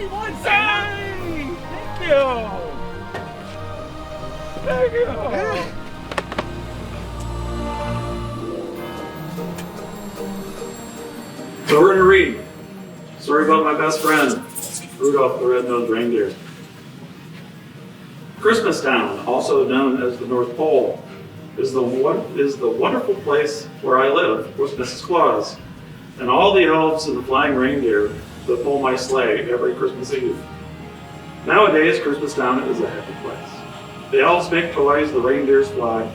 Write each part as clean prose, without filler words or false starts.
MercyOne, say! Thank you! Thank you! So we're going to read a story about my best friend, Rudolph the Red-Nosed Reindeer. Christmas Town, also known as the North Pole, is the wonderful place where I live with Mrs. Claus and all the elves and the flying reindeer that pull my sleigh every Christmas Eve. Nowadays, Christmas Town is a happy place. The elves make toys, the reindeers fly.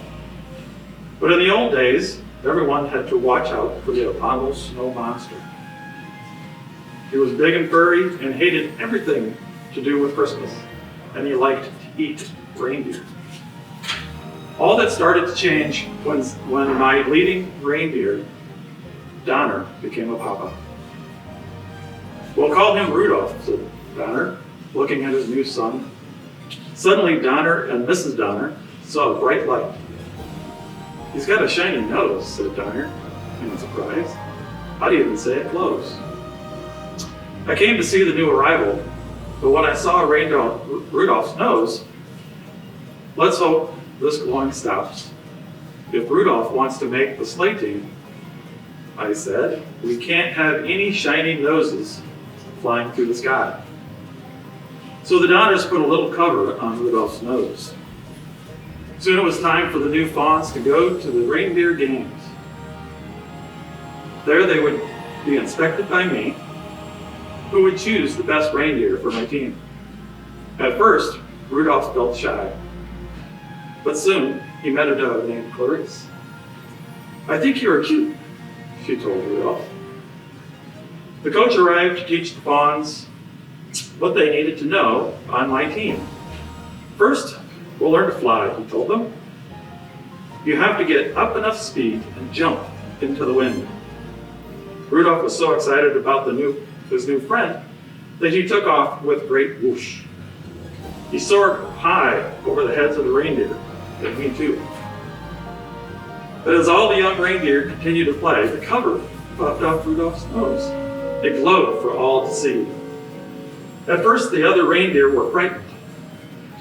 But in the old days, everyone had to watch out for the abominable snow monster. He was big and furry and hated everything to do with Christmas, and he liked to eat reindeer. All that started to change when my leading reindeer, Donner, became a papa. We'll call him Rudolph, said Donner, looking at his new son. Suddenly, Donner and Mrs. Donner saw a bright light. He's got a shiny nose, said Donner, in surprise. I'd even say it glows. I came to see the new arrival, but when I saw Rudolph's nose, let's hope this glowing stops. If Rudolph wants to make the sleigh team, I said, we can't have any shiny noses flying through the sky. So the Donners put a little cover on Rudolph's nose. Soon it was time for the new fawns to go to the reindeer games. There they would be inspected by me, who would choose the best reindeer for my team. At first, Rudolph felt shy, but soon he met a dove named Clarice. I think you're cute, she told Rudolph. The coach arrived to teach the fawns what they needed to know on my team. First, we'll learn to fly, he told them. You have to get up enough speed and jump into the wind. Rudolph was so excited about his new friend that he took off with great whoosh. He soared high over the heads of the reindeer, and me too. But as all the young reindeer continued to play, the cover popped off Rudolph's nose. It glowed for all to see. At first, the other reindeer were frightened,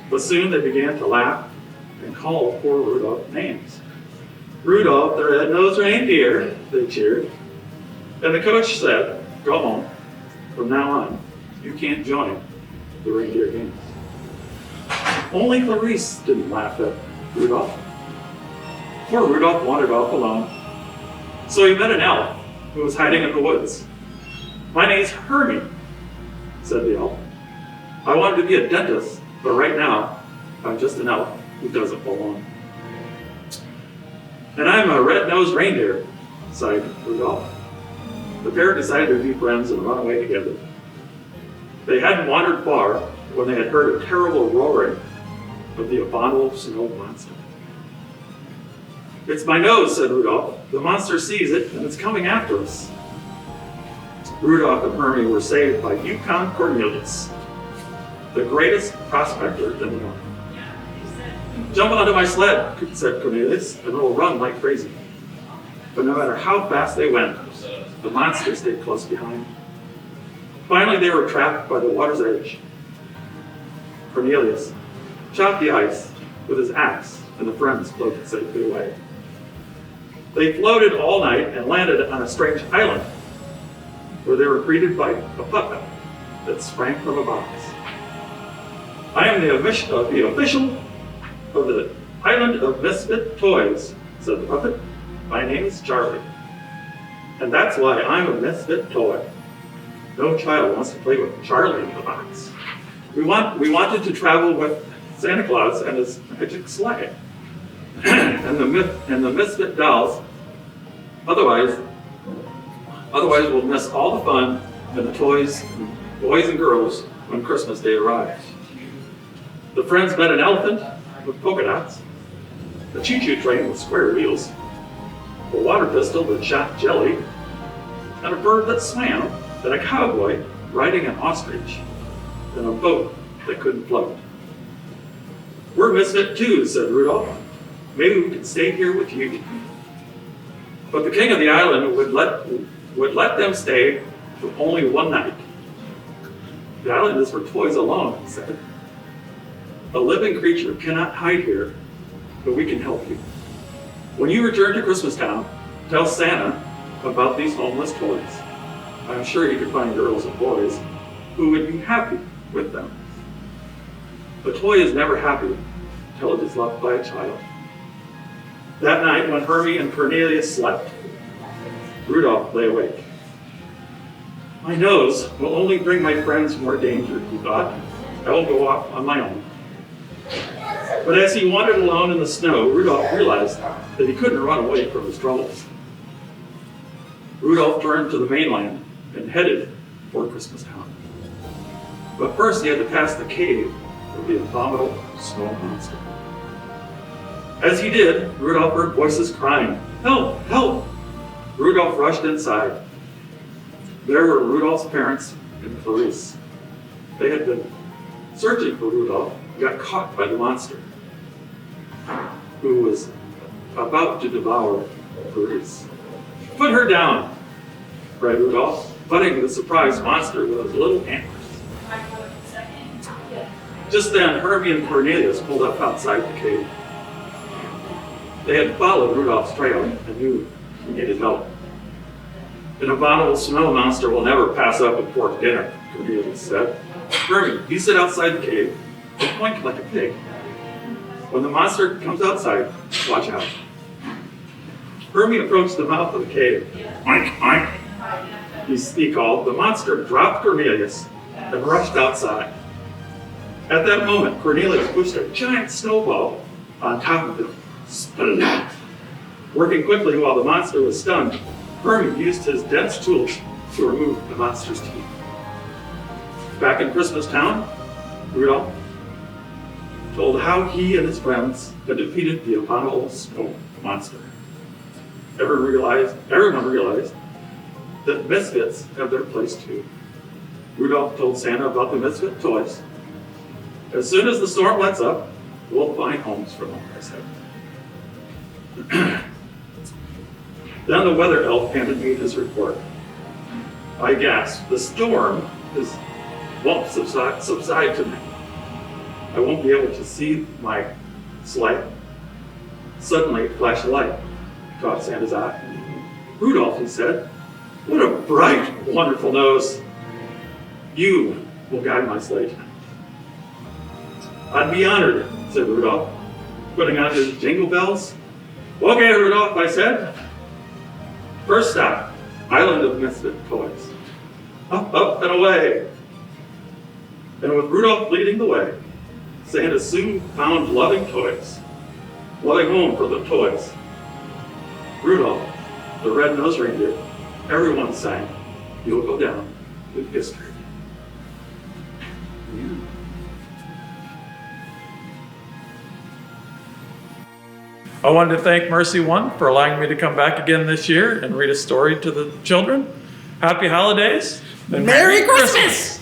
but soon they began to laugh and call poor Rudolph names. Rudolph the Red-Nosed Reindeer, they cheered. And the coach said, go home. From now on, you can't join the reindeer games. Only Clarice didn't laugh at Rudolph. Poor Rudolph wandered off alone. So he met an elf who was hiding in the woods. My name's Hermie, said the elf. I wanted to be a dentist, but right now, I'm just an elf who doesn't belong. And I'm a red-nosed reindeer, sighed Rudolph. The pair decided to be friends and run away together. They hadn't wandered far when they had heard a terrible roaring of the abominable snow monster. It's my nose, said Rudolph. The monster sees it and it's coming after us. Rudolph and Hermie were saved by Yukon Cornelius, the greatest prospector in the north. Jump onto my sled, said Cornelius, and we'll run like crazy. But no matter how fast they went, the monster stayed close behind. Finally, they were trapped by the water's edge. Cornelius chopped the ice with his axe, and the friends floated safely away. They floated all night and landed on a strange island, where they were greeted by a puppet that sprang from a box. I am the official of the Island of Misfit Toys, said the puppet. My name is Charlie. And that's why I'm a misfit toy. No child wants to play with Charlie in the box. We wanted to travel with Santa Claus and his magic sleigh, and the misfit dolls. Otherwise we'll miss all the fun and the toys, boys and girls, when Christmas Day arrives. The friends met an elephant with polka dots, a choo-choo train with square wheels, a water pistol that shot jelly, and a bird that swam, and a cowboy riding an ostrich, and a boat that couldn't float. We're misfit too, said Rudolph. Maybe we can stay here with you. But the king of the island would let them stay for only one night. The island is for toys alone, he said. A living creature cannot hide here, but we can help you. When you return to Christmas Town, tell Santa about these homeless toys. I'm sure he could find girls and boys who would be happy with them. A toy is never happy until it is loved by a child. That night, when Hermie and Cornelius slept, Rudolph lay awake. My nose will only bring my friends more danger, he thought. I will go off on my own. But as he wandered alone in the snow, Rudolph realized that he couldn't run away from his troubles. Rudolph turned to the mainland and headed for Christmas Town. But first he had to pass the cave of the abominable snow monster. As he did, Rudolph heard voices crying, "Help! Help!" Rudolph rushed inside. There were Rudolph's parents and Clarice. They had been searching for Rudolph and got caught by the monster, who was about to devour Clarice. "Put her down," cried Rudolph, butting the surprised monster with his little hammers. Just then, Hermie and Cornelius pulled up outside the cave. They had followed Rudolph's trail and knew he needed help. "An abominable snow monster will never pass up a pork dinner," Cornelius said. "Hermie, you sit outside the cave and point like a pig. When the monster comes outside, watch out." Hermie approached the mouth of the cave. "Oink, oink," he called. The monster dropped Cornelius and rushed outside. At that moment, Cornelius pushed a giant snowball on top of him. Splat! Working quickly while the monster was stunned, Hermie used his dense tools to remove the monster's teeth. Back in Christmas Town, Rudolph told how he and his friends had defeated the abominable snow monster. Everyone realized that misfits have their place too. Rudolph told Santa about the misfit toys. "As soon as the storm lets up, we'll find homes for them," I said. Then the weather elf handed me his report. I gasped. "The storm won't subside tonight. I won't be able to see my sleigh." Suddenly, a flash of light caught Santa's eye. "Rudolph," he said, "what a bright, wonderful nose. You will guide my sleigh tonight." "I'd be honored," said Rudolph, putting on his jingle bells. "Okay, Rudolph," I said. "First stop, Island of Misfit Toys. Up, up, and away." And with Rudolph leading the way, Santa soon found loving home for the toys. Rudolph, the red-nosed reindeer, everyone sang, "You'll go down with history." Yeah. I wanted to thank MercyOne for allowing me to come back again this year and read a story to the children. Happy holidays and Merry Christmas!